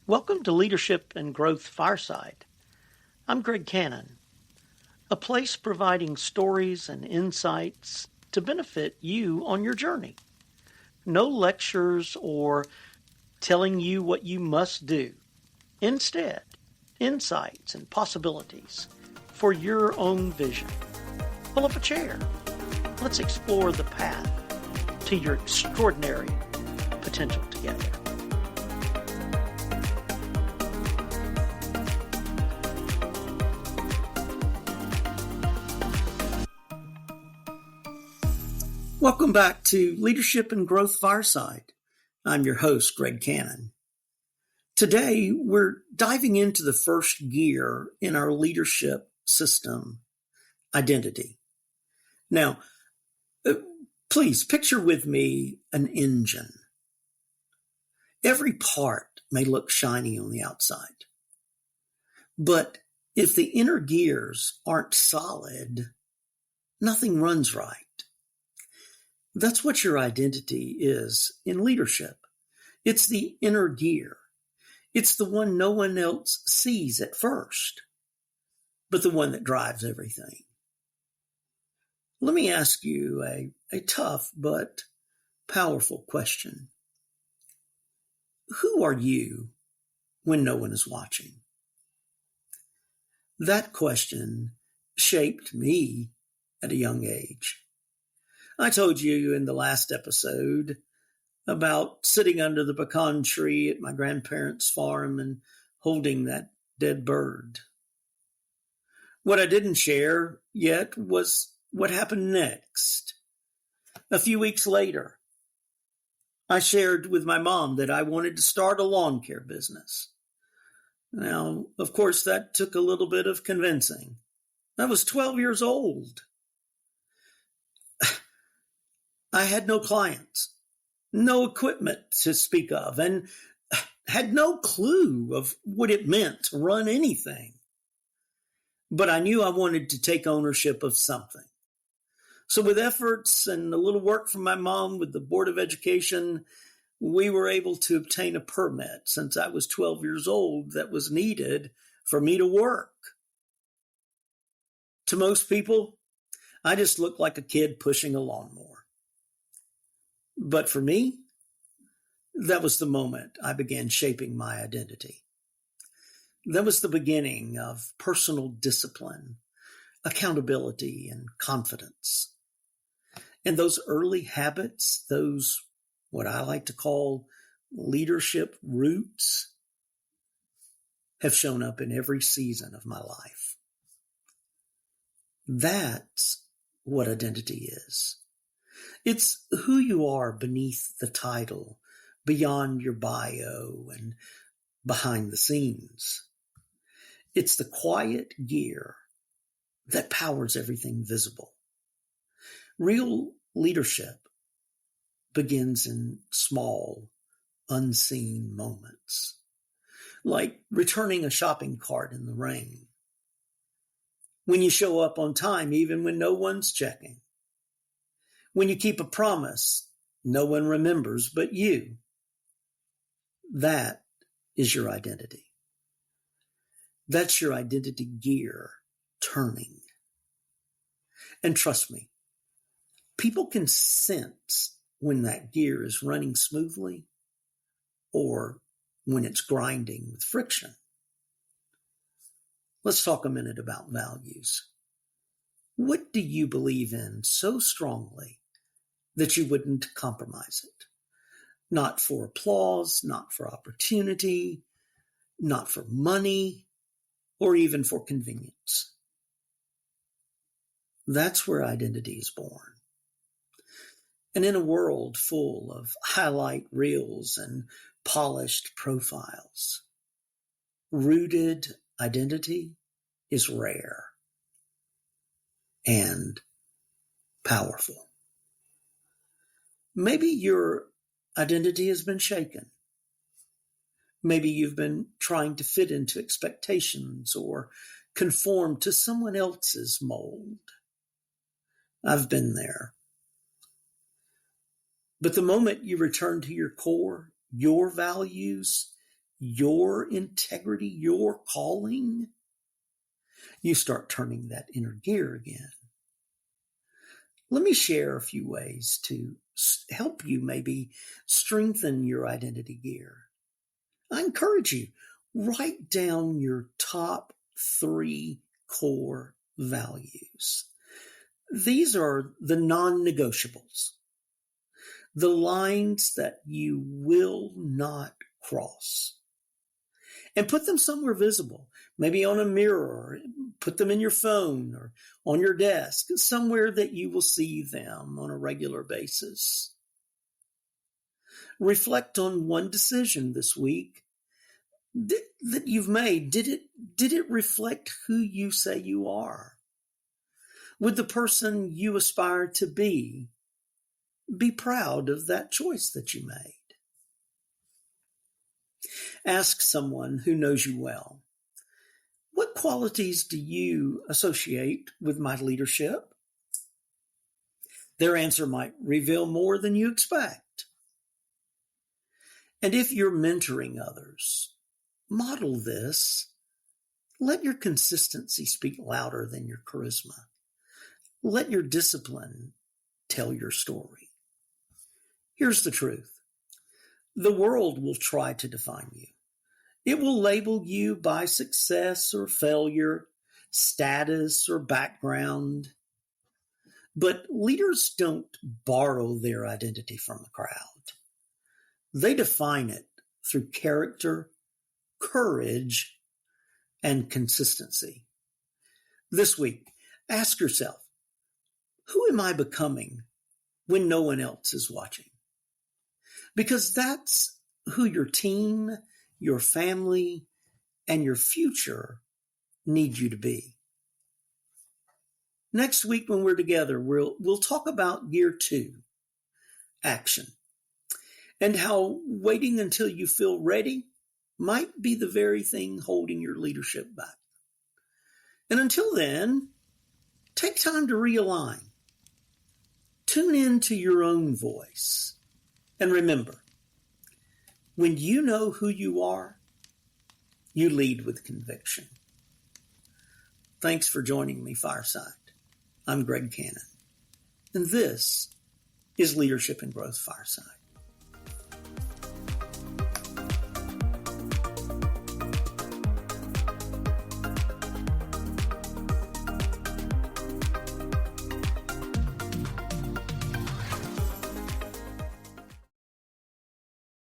Welcome to Leadership and Growth Fireside. I'm Greg Cannon, a place providing stories and insights to benefit you on your journey. No lectures or telling you what you must do. Instead, insights and possibilities for your own vision. Pull up a chair. Let's explore the path to your extraordinary potential together. Welcome back to Leadership and Growth Fireside. I'm your host, Greg Cannon. Today, we're diving into the first gear in our leadership system, identity. Now, please picture with me an engine. Every part may look shiny on the outside, but if the inner gears aren't solid, nothing runs right. That's what your identity is in leadership. It's the inner gear. It's the one no one else sees at first, but the one that drives everything. Let me ask you a tough but powerful question. Who are you when no one is watching? That question shaped me at a young age. I told you in the last episode about sitting under the pecan tree at my grandparents' farm and holding that dead bird. What I didn't share yet was what happened next. A few weeks later, I shared with my mom that I wanted to start a lawn care business. Now, of course, that took a little bit of convincing. I was 12 years old. I had no clients, no equipment to speak of, and had no clue of what it meant to run anything. But I knew I wanted to take ownership of something. So with efforts and a little work from my mom with the Board of Education, we were able to obtain a permit since I was 12 years old that was needed for me to work. To most people, I just looked like a kid pushing a lawnmower. But for me, that was the moment I began shaping my identity. That was the beginning of personal discipline, accountability, and confidence. And those early habits, those what I like to call leadership roots, have shown up in every season of my life. That's what identity is. It's who you are beneath the title, beyond your bio, and behind the scenes. It's the quiet gear that powers everything visible. Real leadership begins in small, unseen moments, like returning a shopping cart in the rain. When you show up on time, even when no one's checking. When you keep a promise, no one remembers but you. That is your identity. That's your identity gear turning. And trust me, people can sense when that gear is running smoothly or when it's grinding with friction. Let's talk a minute about values. What do you believe in so strongly that you wouldn't compromise it? Not for applause, not for opportunity, not for money, or even for convenience. That's where identity is born. And in a world full of highlight reels and polished profiles, rooted identity is rare and powerful. Maybe your identity has been shaken. Maybe you've been trying to fit into expectations or conform to someone else's mold. I've been there. But the moment you return to your core, your values, your integrity, your calling, you start turning that inner gear again. Let me share a few ways to help you maybe strengthen your identity gear. I encourage you, write down your top 3 core values. These are the non-negotiables, the lines that you will not cross. And put them somewhere visible, maybe on a mirror, put them in your phone or on your desk, somewhere that you will see them on a regular basis. Reflect on one decision this week that you've made. Did it reflect who you say you are? Would the person you aspire to be proud of that choice that you made? Ask someone who knows you well, what qualities do you associate with my leadership? Their answer might reveal more than you expect. And if you're mentoring others, model this. Let your consistency speak louder than your charisma. Let your discipline tell your story. Here's the truth. The world will try to define you. It will label you by success or failure, status or background. But leaders don't borrow their identity from the crowd. They define it through character, courage, and consistency. This week, ask yourself, who am I becoming when no one else is watching? Because that's who your team, your family, and your future need you to be. Next week when we're together, we'll talk about gear 2, action, and how waiting until you feel ready might be the very thing holding your leadership back. And until then, take time to realign. Tune in to your own voice. And remember, when you know who you are, you lead with conviction. Thanks for joining me, Fireside. I'm Greg Cannon, and this is Leadership and Growth Fireside.